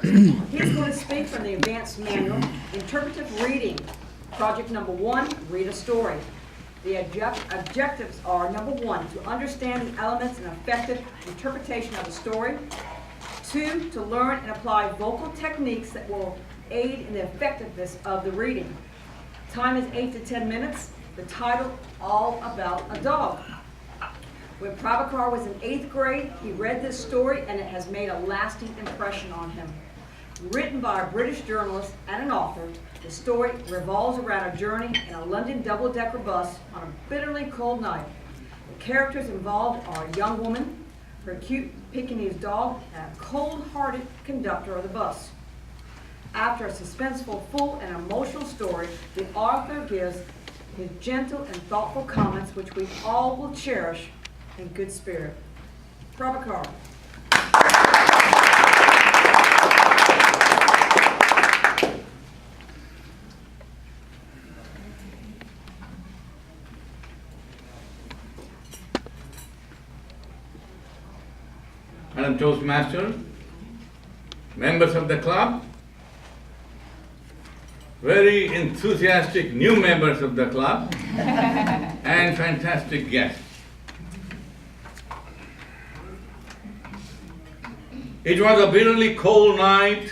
He's going to speak from the advanced manual, interpretive reading. Project number 1, read a story. The objectives are, number 1, to understand the elements and effective interpretation of the story. 2, to learn and apply vocal techniques that will aid in the effectiveness of the reading. Time is 8 to 10 minutes. The title, All About a Dog. When Prabhakar was in 8th grade, he read this story and it has made a lasting impression on him. Written by a British journalist and an author, the story revolves around a journey in a London double-decker bus on a bitterly cold night. The characters involved are a young woman, her cute Pekingese dog, and a cold-hearted conductor of the bus. After a suspenseful, full, and emotional story, the author gives his gentle and thoughtful comments which we all will cherish in good spirit. Prabhakar. Madam Toastmaster, members of the club, very enthusiastic new members of the club, and fantastic guests. It was a bitterly cold night,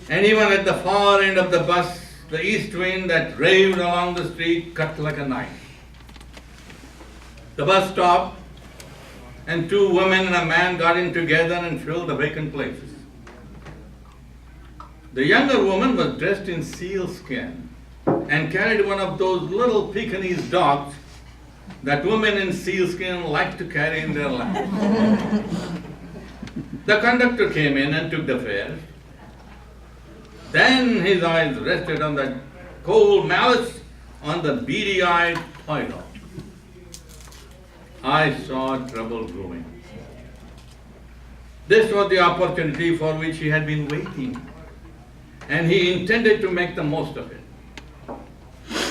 and even at the far end of the bus, the east wind that raved along the street cut like a knife. The bus stopped, and 2 women and a man got in together and filled the vacant places. The younger woman was dressed in sealskin and carried one of those little Pekingese dogs that women in sealskin like to carry in their laps. The conductor came in and took the fare. Then his eyes rested on the cold malice on the beady-eyed toy dog. I saw trouble brewing. This was the opportunity for which he had been waiting, and he intended to make the most of it.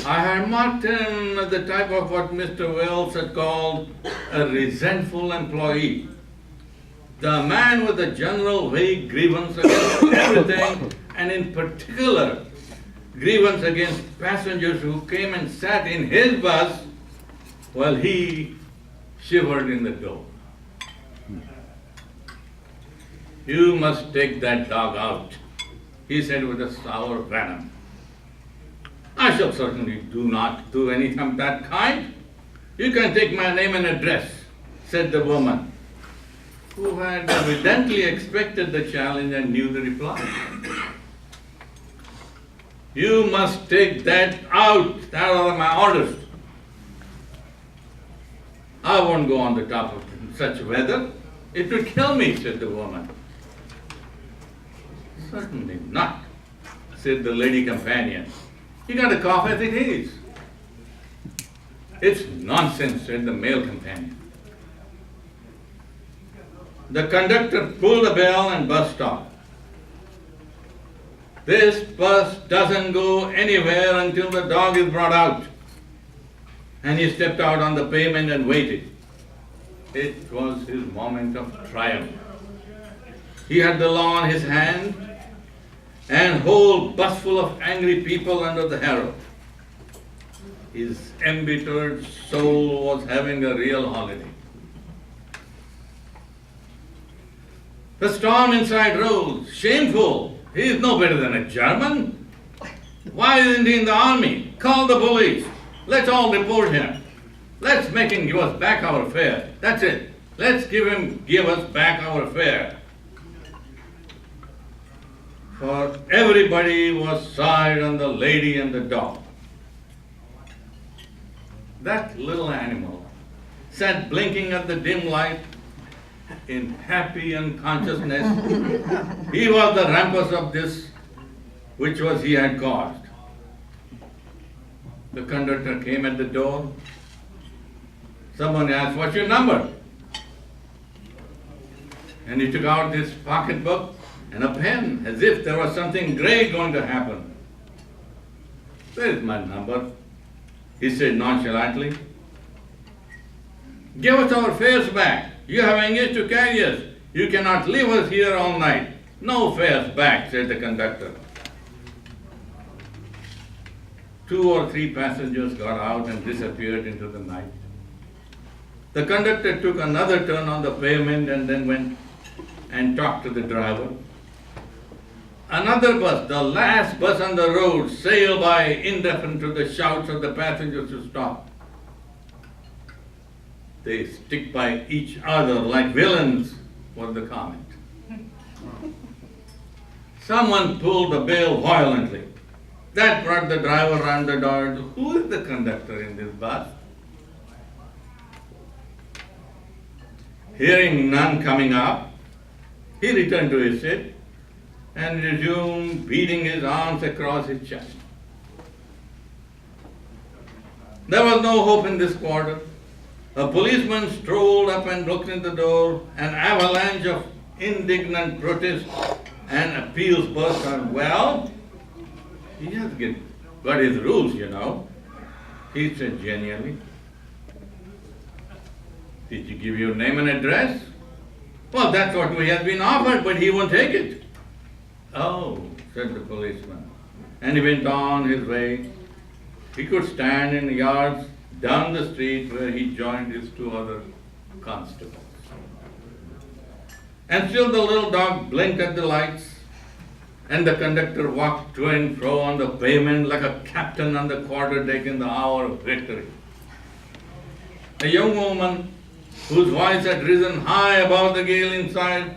I had marked him as the type of what Mr. Wells had called a resentful employee. The man with a general vague grievance against everything, and in particular, grievance against passengers who came and sat in his bus while he shivered in the door. You must take that dog out, he said with a sour venom. I shall certainly not do anything of that kind. You can take my name and address, said the woman, who had evidently expected the challenge and knew the reply. You must take that out. That are my orders. I won't go on the top of such weather. It would kill me, said the woman. Certainly not, said the lady companion. You got a cough as it is. It's nonsense, said the male companion. The conductor pulled the bell and bus stopped. This bus doesn't go anywhere until the dog is brought out. And he stepped out on the pavement and waited. It was his moment of triumph. He had the law in his hand, and whole bus full of angry people under the harrow. His embittered soul was having a real holiday. The storm inside rose. Shameful! He is no better than a German. Why isn't he in the army? Call the police. Let's all report him. Let's make him give us back our fare. That's it. Let's give us back our fare. For everybody was side on the lady and the dog. That little animal sat blinking at the dim light in happy unconsciousness. He was the rampus of this which was he had caused. The conductor came at the door. Someone asked, "What's your number?" And he took out his pocketbook and a pen, as if there was something great going to happen. "Where is my number?" he said nonchalantly. "Give us our fares back. You have engaged to carry us. You cannot leave us here all night. "No fares back," said the conductor. 2 or 3 passengers got out and disappeared into the night. The conductor took another turn on the pavement and then went and talked to the driver. Another bus, the last bus on the road, sailed by, indifferent to the shouts of the passengers to stop. "They stick by each other like villains," was the comment. Someone pulled the bell violently. That brought the driver round the door. "Who is the conductor in this bus?" Hearing none coming up, he returned to his seat and resumed beating his arms across his chest. There was no hope in this quarter. A policeman strolled up and looked in the door. An avalanche of indignant protests and appeals burst on. "Well, he has got his rules, you know," he said genially. "Did you give your name and address?" "Well, that's what we have been offered, but he won't take it." "Oh," said the policeman, and he went on his way. He could stand in yards down the street where he joined his 2 other constables. And still the little dog blinked at the lights, and the conductor walked to and fro on the pavement like a captain on the quarterdeck in the hour of victory. A young woman whose voice had risen high above the gale inside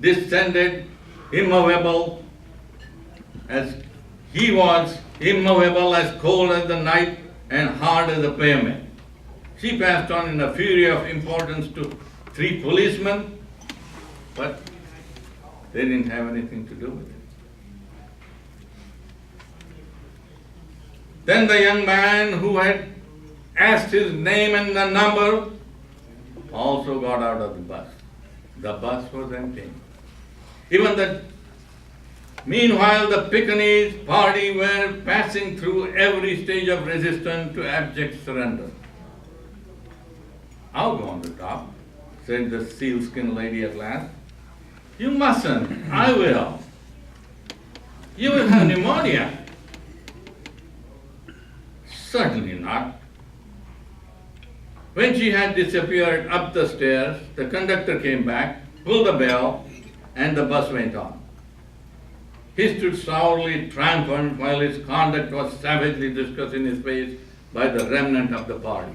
descended immovable as he was, immovable as cold as the night and hard as the pavement. She passed on in a fury of importance to 3 policemen, but they didn't have anything to do with it. Then the young man who had asked his name and the number also got out of the bus. The bus was empty. Meanwhile, the Pekingese party were passing through every stage of resistance to abject surrender. "I'll go on the top," said the sealskin lady at last. "You mustn't. I will. You will have pneumonia." "Certainly not." When she had disappeared up the stairs, the conductor came back, pulled the bell, and the bus went on. He stood sourly triumphant while his conduct was savagely discussed in his face by the remnant of the party.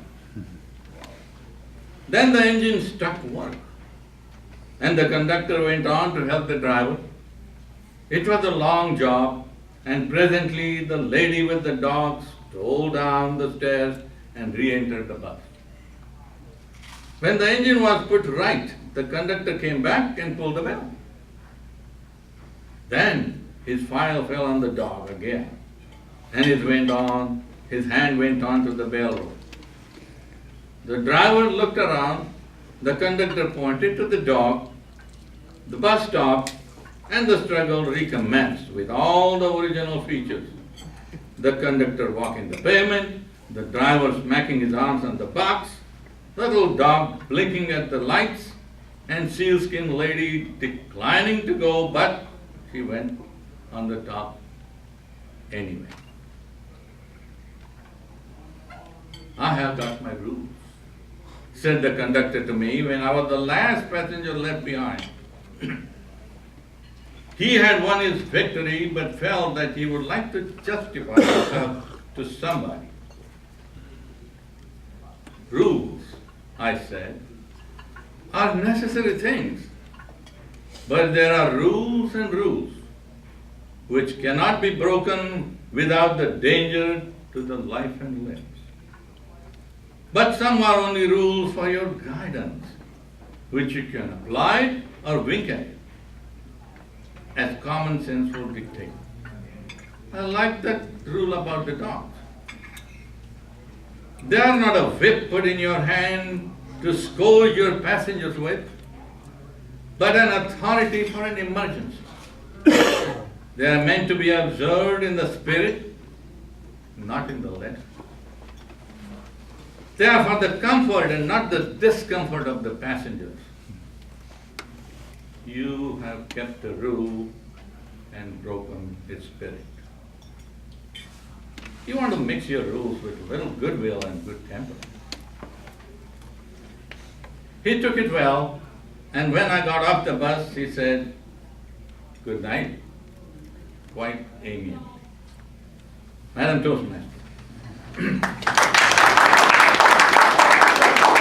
Then the engine stopped work, and the conductor went on to help the driver. It was a long job, and presently the lady with the dog stole down the stairs and re-entered the bus. When the engine was put right, the conductor came back and pulled the bell. Then his file fell on the dog again, and his hand went on to the bell rope. The driver looked around, the conductor pointed to the dog, the bus stopped, and the struggle recommenced with all the original features. The conductor walking the pavement, the driver smacking his arms on the box, the little dog blinking at the lights, and sealskin lady declining to go, but she went on the top anyway. "I have got my rules," said the conductor to me when I was the last passenger left behind. He had won his victory, but felt that he would like to justify himself to somebody. "Rules," I said, "are necessary things, but there are rules and rules which cannot be broken without the danger to the life and limbs. But some are only rules for your guidance, which you can apply or wink at, as common sense will dictate." I like that rule about the dogs. They are not a whip put in your hand to scourge your passengers with, but an authority for an emergency. They are meant to be observed in the spirit, not in the letter. They are for the comfort and not the discomfort of the passengers. you have kept the rule and broken its spirit. You want to mix your rules with a little goodwill and good temper. He took it well, and when I got off the bus, he said, "Good night," quite amiably. Madam Toastmaster.